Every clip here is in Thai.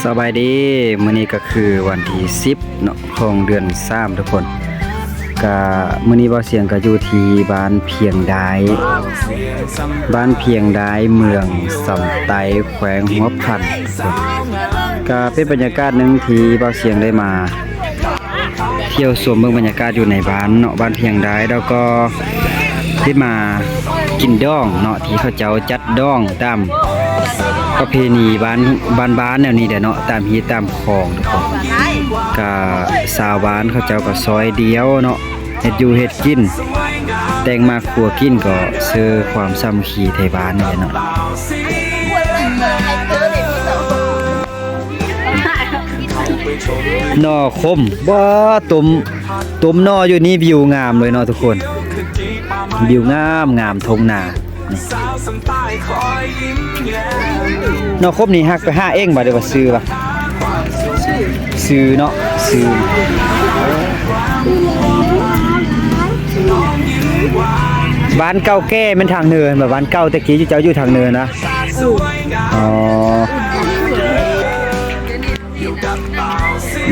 สบายดีมื้อนี้ก็คือวันที่10เนาะของเดือน3ทุกคนก็มื้อนี้บ่เสียงก็อยู่ที่บ้านเพียงดายเมืองสำไตแขวงหัวพันก็เป็นบรรยากาศหนึงที่บ่เสียงได้มาเที่ยวชมเมืองบรรยากาศอยู่ในบ้านเนาะบ้านเพียงดายแล้วก็ได้มากินด้องเนาะที่เขาเจ้าจัดด้องตามประเพณีบ้านแนวนี้แหละเนาะตามฮีตามคลองทุกคนก็ชาวบ้านเขาเจ้าก็ซอยเดียวเนาะเฮ็ดอยู่เฮ็ดกินแต่งมาครัวกินก็เชื่อความสามัคคีไทยบ้านนี่แหละเนาะหน่อคมบ่ต้มหน่ออยู่นี่วิวงามเลยเนาะทุกคนวิวงามทงนาหน่อคมนี่ฮักไป5เองบ่ได้ว่าซื้อป่ะซื้อเนาะซื้อบ้านเก่าแก่มันทางเนินแบบบ้านเก่าตะกี้เจ้าอยู่ทางเนินนะอ๋อ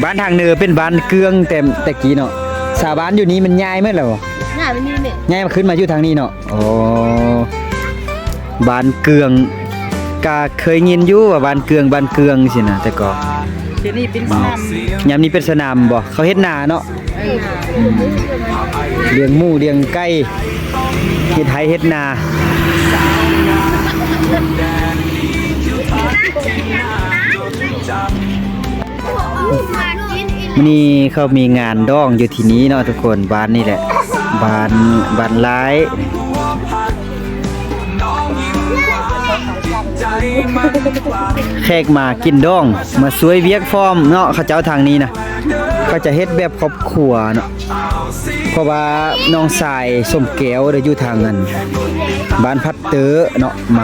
บ้านทางเนินเป็นบ้านเกืองแต่ตะกี้เนาะชาวบ้านอยู่นี้มันย้ายมั้ยล่ะบ่ย้ายไปนี่นี่ย้ายมาขึ้นมาอยู่ทางนี้เนาะอ๋อบ้านเกืองก็เคยยินอยู่ว่าบ้านเกืองสินะแต่ก็เดี๋ยวนี้เป็นสนามยามนี้เป็นสนามบ่เขาเฮ็ดนาเนาะเลี้ยงหมูเลี้ยงไก่เฮ็ดไร่เฮ็ดนานี่เขามีงานด้องอยู่ที่นี้เนาะทุกคนบ้านนี่แหละบ้านหลายแขกมากินด้องมาสวยเวียกฟอร์มเนาะเขาเจ้าทางนี้นะเขาจะเฮ็ดแบบครอบครัวเนาะเพราะว่าน้องสายสมแก้วได้อยู่ทางนั้นบ้านพัดเตอเนาะม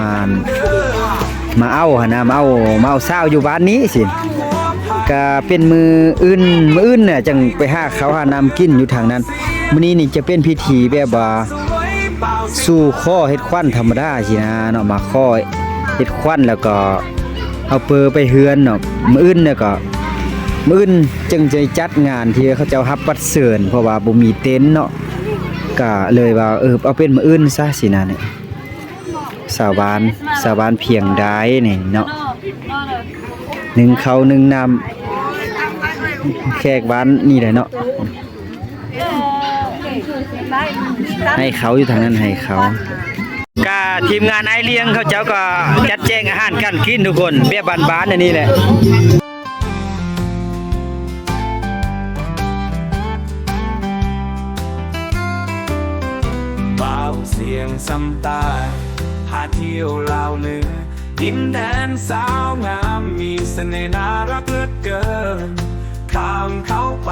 าเอาหนะมาเอาสาวอยู่บ้านนี้สิก็เป็นมืออื่นเนี่ยจังไปหาเขาหาน้ำกินอยู่ทางนั้นมื้อนี้นี่จะเป็นพิธีแบบว่าสู่ข้อเฮ็ดควันธรรมดาสินะเนาะมาข้อเฮ็ดควันแล้วก็เอาเปอไปเฮือนเนาะมื้ออื่นเนี่ยก็มื้ออื่นจึงจะจัดงานที่เขาเจ้ารับบัดเชิญเพราะว่าบ่มีเต็นท์เนาะก็เลยว่าเอาเป็นมื้ออื่นซะสินะเนี่ยชาวบ้านเพียงดายนี่เนาะนึ่งข้าวนึ่งน้ำแขกบ้านนี่แหละเนาะให้เขาอยู่ทางนั้นให้เขาก็ทีมงานไอเลี้ยงเขาเจ้าก็จัดแจงอาหารกันกินทุกคนแบบบ้านๆอันนี้แหละเบาเสียงซ้ำตาพาเที่ยวลาวเหนือดินแดนสาวงามมีเสน่ห์น่ารักเหลือเกินข้ามเขาไป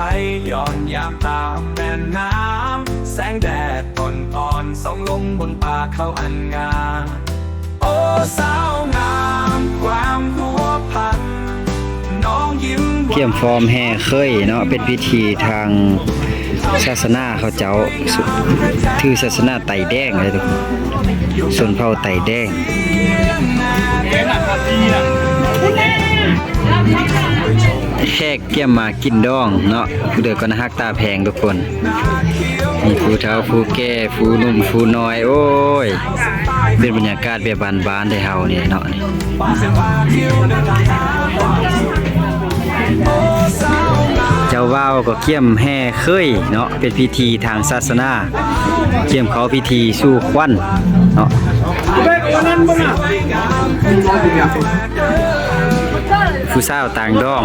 ย้อนยามตามแม่น้ำแสงแดดอ่อนส่องลงบนป่าเขาอันงามโอ้สาวงามความหัวพันน้องยิ้มเกี่ยมฟอร์มแห่เคยเนาะเป็นพิธีทางศาสนาเขาเจ้าถือศาสนาไต่แดงเลยทุกคนชนเผ่าไต่แดงแขกเกี่ยมมากินด้องเนาะผู้เดือก็น่าฮักตาแพงทุกคนมีผู้เฒ่าผู้แก่ผู้หนุ่มผู้น้อยโอ้ยเป็นบรรยากาศแบบบ้านๆที่เฮานี่เนาะนี่เจ้าว่าวก็เกี่ยมแห่เคยเนาะเป็นพิธีทางศาสนาเกี่ยมเขาพิธีสู่ควันเนาะผู้สาวต่างด้อง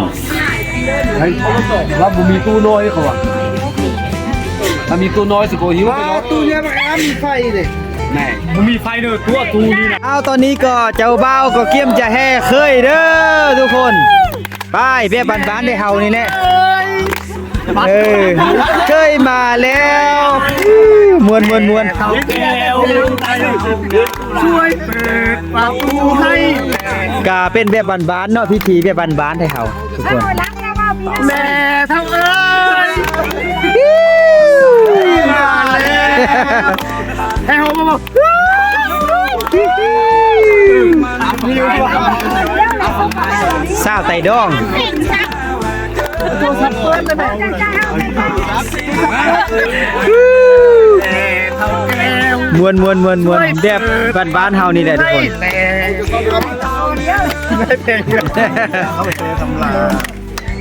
ว่าบุมีตู้น้อยเขาอ่ะถ้ามีตู้น้อยสิโกหิวไปเนาะตู้เนี้ยมันมีไฟเลยแม่มันมีไฟเด้อตู้นี่นะเอาตอนนี้ก็เจ้าบ่าวก็เกี่ยมจะแห่เคยเด้อทุกคนไปแบบบ้านๆได้เฮานี่แหละเคยมาแล้วมวนช่วยเปิดประตูให้ก็เป็นแบบบ้านๆเนาะพิธีแบบบ้านๆให้เฮาทุกคนแม่เท่าเอ้ยมาแล้วให้เฮามา ซาวไตดองมวนแบบบ้านๆเฮานี่แหละทุกคน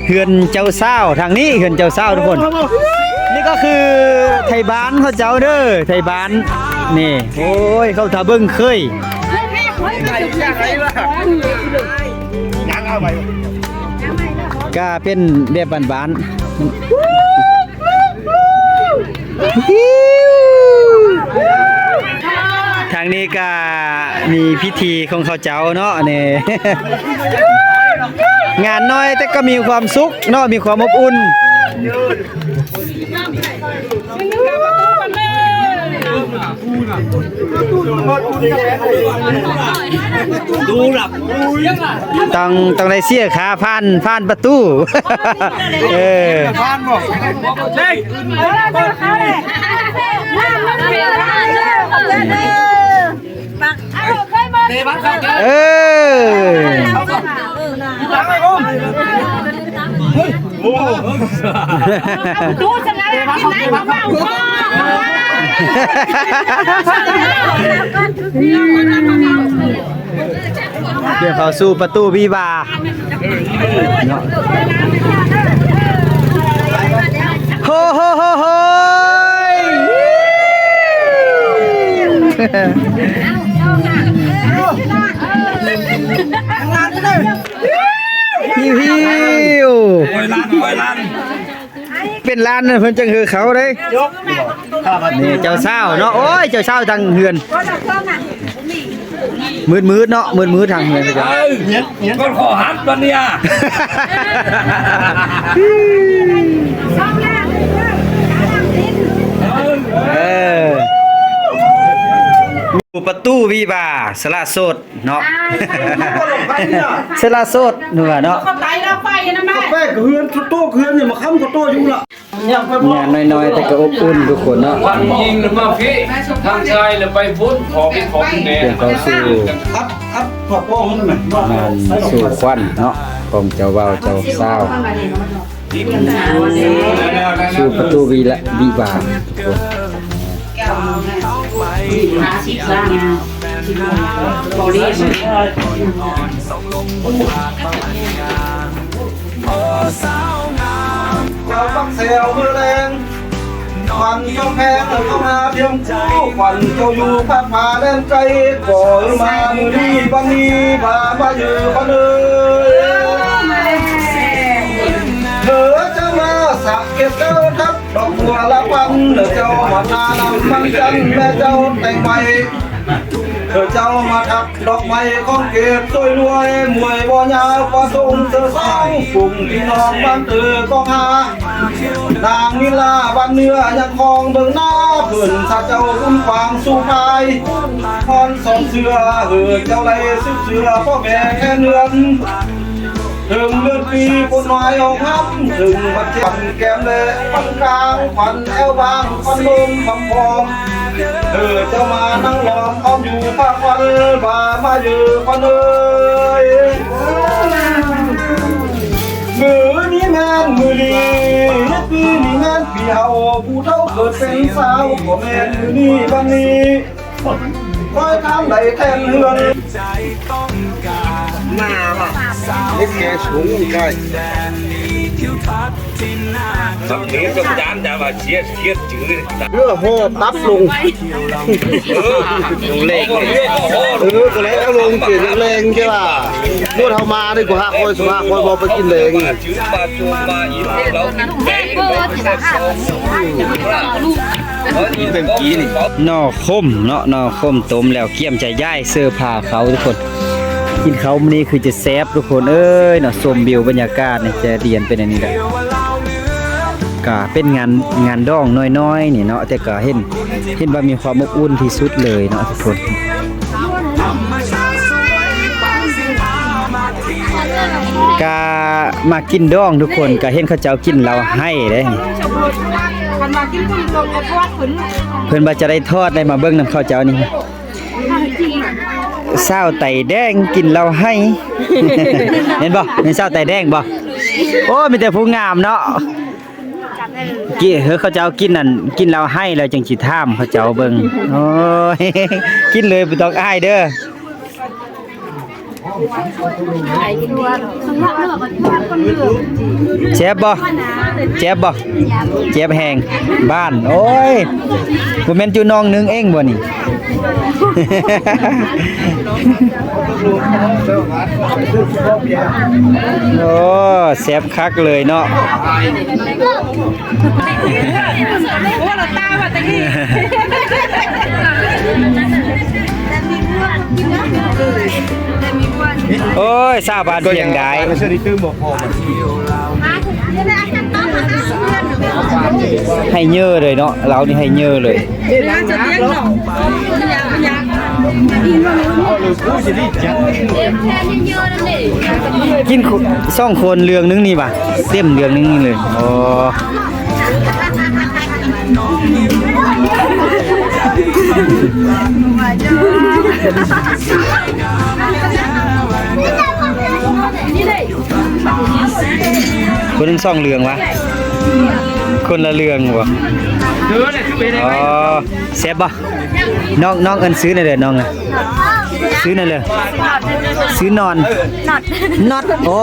เฮือนเจ้าเศร้าทางนี้เฮือนเจ้าเศร้าทุกคนนี่ก็คือไทยบ้านเขาเจ้าเด้อไทยบ้านนี่โอ้ยเขาทาเบิ่งเคยก็เป็นแบบบ้านๆทางนี้ก็มีพิธีของเขาเจ้าเนาะนี่ งานน้อยแต่ก็มีความสุขเนาะมีความอบอุ่นดูหลับ ต้องได้เสียขาผ่านประตู เออเอดูจังเลยกินไหนบ้างบ้างเดี๋ยวเขาสู้ประตูวิวาโฮโฮโฮโฮฮิวเป็นล้านเพิ่นจังคือเขาเด้นี่เจ้าเศร้าเนาะโอ้ยเจ้าเศร้าทางเฮือนมืดเนาะมืดทางเฮือนจ้ะก็ขอหักวันเนี้ย อยู่ประตูวิวาสละโสดเนาะสละโสดนัวเนาะ ไปแล้วไปนะแม่ แป้เฮือนโต๊ะเฮือนเนี่ยมาค้ำกับโต๊ะอยู่ละ งานน้อยๆแต่ก็อบอุ่นทุกคนเนาะ วันยิงหรือมาพี่ทางชายเลยไปพุ่นขอพี่ของแน่ เพื่อเข้าสู่ อัพผักโป้งนั่นแหละ งานสู่ควันเนาะของเจ้าเว้าเจ้าสาวสู่ประตูวิวาทุกคน เราต้องเซลมือแรงควันเจ้าแพงเข้ามาเพียงคู่ควันเจ้าอยู่พัดผ่าแดนไกลก่อมามือนี้บันนี้พามาอยู่คนเอ่ยเธอจะมาสักเก็บเจ้าทับดอกบัวละพันเธอเจ้ามาทานำมันจันแม่เจ้าแต่งใบเธอเจ้ามาทับดอกไม้ของเก็บสวยรวยมวยบ่ยาวประสงเธอสองกลุ่มพี่น้องบ้านเธอก็หานางนิลาบ้านเนื้อยังคองเบิ่งหน้าเพื่อนถ้าเจ้าคุ้มควางสู้พายพรสองเสือเหือเจ้าไรซื้อเสือพ่อแม่แค่เนือนถึงเลือดปีคนน้อยเอาห้ำถึงบัดเจ็บแก้มเลยปันกลางขวัญแอวบางขวัญลมคำพองเจ้ามานั่งรอเขาอยู่ภาควันมาอยู่คนเอ้ยมือนี้งานมือดีปีนี้งานปีเฮาผู้เฒ่าเกิดเป็นสาวก็แม่นมือนี้วันนี้คอยทำได้แทนเฮือนใจต้องการมาเล็กแก่สูงได้ แดนนี้ทิวทัศน์ที่น่าจด นี้ก็จานดาวเชียร์จืด เพื่อโหตับลง ดูเลข ก็แล้วลงเสียงแรงใช่ป่ะนวดเฮามาดีกว่าคอยสุภาคอยบอกไปกินแรง จืดปาจูมาอีกแล้วเป็นกี้นี่ นอคมเนาะนอคมต้มแล้วเกี่ยมใจย่ายเสื้อผ้าเขาทุกคนกินเขามื้อนี้คือจะแซ่บทุกคนเอ้ยเนาะชมวิวบรรยากาศเนี่ยจะเรียนเป็นอันนี้แหละก็เป็นงานดองน้อยๆนี่เนาะแต่ก็เห็นว่ามีความอบอุ่นที่สุดเลยเนาะทุกคนก็มากินดองทุกคนก็เห็นเขาเจ้ากินเราให้เด้ มันมากินคุณลงกับทอดขุน เพิ่นว่าจะได้ทอดได้มาเบิ่งนำข้าวเจ้านี่ สาวไตแดงกินเหล้าให้ เห็นบ่เป็นสาวไตแดงบ่โอ้มีแต่ผู้งามเนาะกี่เขาเจ้ากินนั่นกินเหล้าให้แล้วจังสิถามเขาเจ้าเบิ่งโอ้ย กินเลยบ่ต้องอายเด้อเจ็บบ่เจ็บบ่เจ็บแหงบ้านโอ้ยบ่แม่นจูน้องนึงเองบ่นี่ โอ้แซ่บคักเลยเนาะ ว่าเราตาว่าตะกี้ โอ้ยซาบานเพียงใด ไม่ใช่ที่ตื้มบ่พอ ให้เยอะเลยเนาะเรานี่ให้เยอะเลย จะเลี้ยงหรอยัง ผู้สิได้จัด กินซ่องคนเรืองนึงนี่ป่ะเต็มเรืองนึงนี่เลยโอ้คนนึงซ่องเรืองวะคนละเรืองวะอ๋อเซฟบ่น้องเอิ้นซื้อหน่อยเด้อน้องอ่ะซื้อหน่อยเลยซื้อนอนน็อตโอ้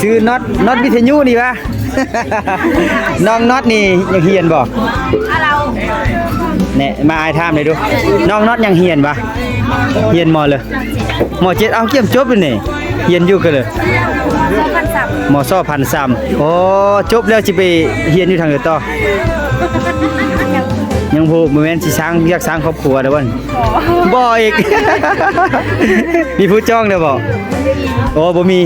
ซื้อน็อตวิทยุนี่ปะ น้องน็อตนี่ยังเฮียนบ่เนี่ยมาอายถามเลยดูน้องน็อตยังเฮียนปะเฮียนมอเลยมอ7เอาเกี่ยมจบเลยนี่เฮียนอยู่กันเลยมอ2,300โอ้จบแล้วสิไปเฮียนอยู่ทางอื่นต่อยังพูดโมเมนต์สิสร้างอยากสร้างครอบครัวเด้อบ่บ่อีก มีผู้จ้องเด้อบ่โอ้บ่มี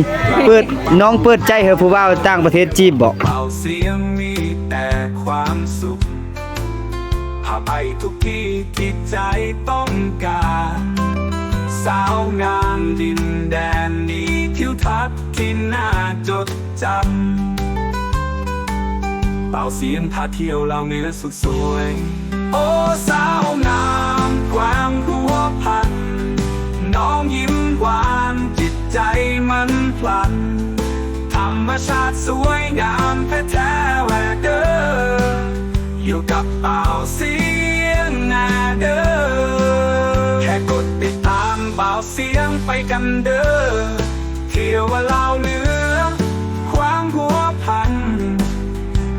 เปิดน้องเปิดใจให้ผู้บ่าวต่างประเทศจีบบ่ เป่าเสียงมีแต่ความสุขพาไปทุกที่ที่ใจต้องการสาวงามดินแดนนี้ทิวทัศน์ที่น่าจดจำเป่าเสียงพาเที่ยวเราเนื้อสุดสวยโอ้สาวงามความพัวพันน้องยิ้มหวานจิตใจมันพลันธรรมชาติสวยงามแท้ๆแหวกเด้ออยู่กับเป่าเสียงนาเด้อแค่กดติดตามเป่าเสียงไปกันเด้อเที่ยวว่าเราเหนือความพัวพัน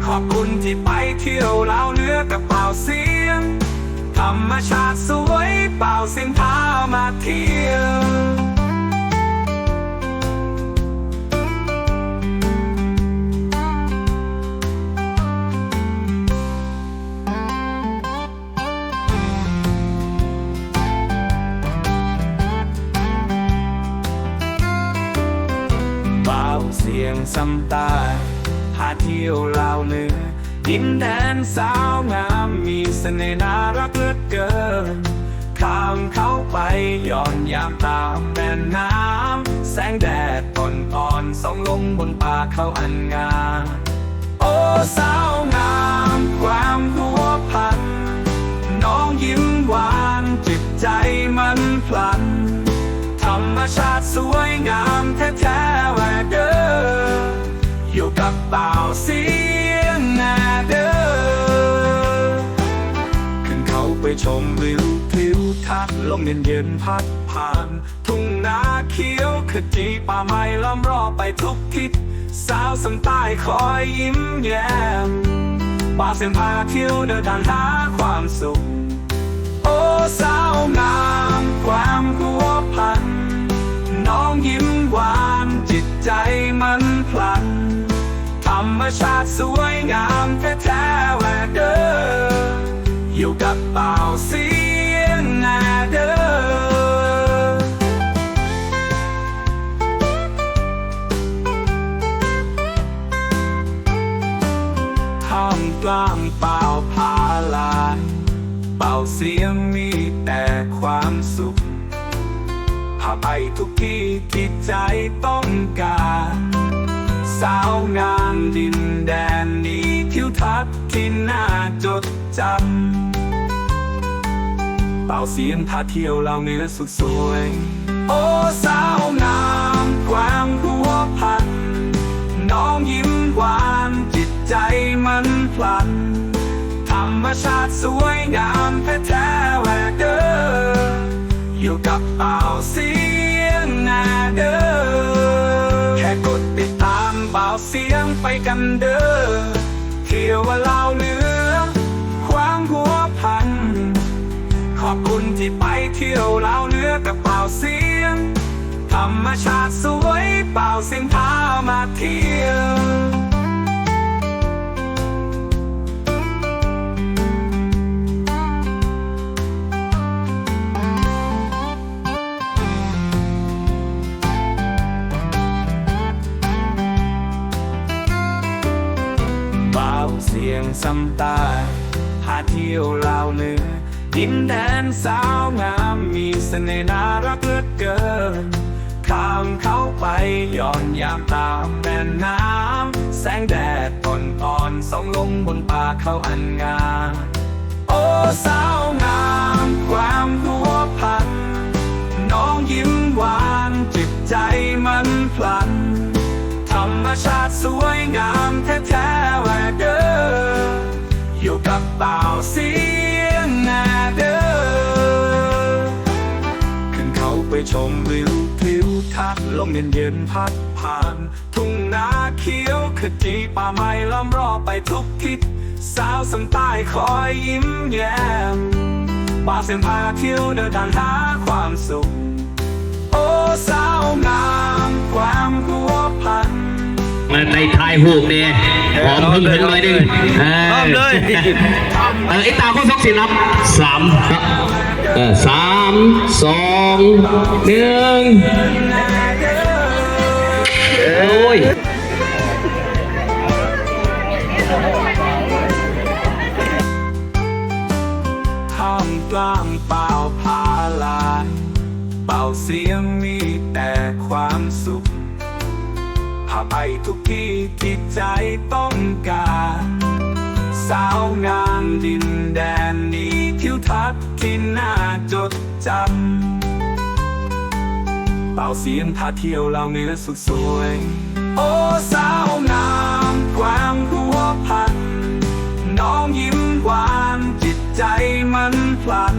ขอบคุณที่ไปเที่ยวเราเหนือกับเป่าเสียงธรรมชาติสวยเป่าเสียงพามาเที่ยวเป่าเสียงซ้ำตาพาเที่ยวลาวเหนือดินแดนสาวงามมีเสน่ห์น่ารักเหลือเกินข้ามเขาไปย้อนยามตามแม่น้ำแสงแดดอ่อนๆส่องลงบนป่าเขาอันงามโอ้สาวงามความพัวพันน้องยิ้มหวานจิตใจมันพลันธรรมชาติสวยงามแท้ๆแหวกเด้ออยู่กับเป่าเสียงนาเด้อขึ้นเขาไปชมวิวทิวทัศน์ลมเย็นๆพัดผ่านทุ่งนาเขียวขจีป่าไม้ล้อมรอบไปทุกทิศสาวสันใต้คอยยิ้มแย้มป่าเส้นพาเที่ยวเดินทางหาความสุขโอ้สาวงามความพัวพันน้องยิ้มหวานจิตใจมันพลันธรรมชาติสวยงามแท้ๆแหวกเด้ออยู่กับเป่าเสียงนาเด้อท่ามกลางเป่าพาลายเป่าเสียงมีแต่ความสุขพาไปทุกที่ที่ใจต้องการสาวงามดินแดนนี้ทิวทัศน์ที่น่าจดจำ บ่าวเสียงพาเที่ยวเราเนื้อสุดสวย โอ้สาวงามกวางหัวพันน้องยิ้มหวานจิตใจมันพลันธรรมชาติสวยงามแท้ๆแหวกเด้ออยู่กับบ่าวเสียงนาเด้อแค่กดติดตามบ่าวเสียงไปกันเด้อเที่ยวว่าเราเหนือควางหัวพันขอบคุณที่ไปเที่ยวเราเหนือกับบ่าวเสียงธรรมชาติสวยบ่าวเสียงพามาเที่ยวบ่าวเสียงซ้ำตาพาเที่ยวลาวเหนือดินแดนสาวงามมีเสน่ห์น่ารักเหลือเกินข้ามเขาไปย้อนยามตามแม่น้ำแสงแดดอ่อนๆส่องลงบนป่าเขาอันงามโอ้สาวงามความหัวพันน้องยิ้มหวานจิตใจมันพลันธรรมชาติสวยงามแท้ๆแหวกเด้ออยู่กับบ่าวเสียงนาเด้อขึ้นเขาไปชมวิวทิวทัศน์ลมเย็นๆพัดผ่านทุ่งนาเขียวขจีป่าไม้ล้อมรอบไปทุกทิศสาวสังใต้คอยยิ้มแย้มบ่าวเสียงพาเที่ยวเดินทางหาความสุขโอ้สาวงามความหัวพันมาในทายหูกเนี่ยหอมพึ่งหน่อยหนึงพร้อมเลยไอ้ตาเขาสกสินับ3 3 2 1โอ้ยท่ามกลางเป่าพาลานเป่าเสียงมีแต่ความสุขพาไปทุกที่ที่ใจต้องการสาวงามดินแดนนี้ทิวทัศน์ที่น่าจดจำเป่าเสียงพาเที่ยวเราเนื้อสุดสวยโอ้สาวงามความหัวพันน้องยิ้มหวานจิตใจมันพลัน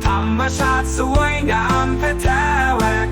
ธรรมชาติสวยงามแท้ๆแหวก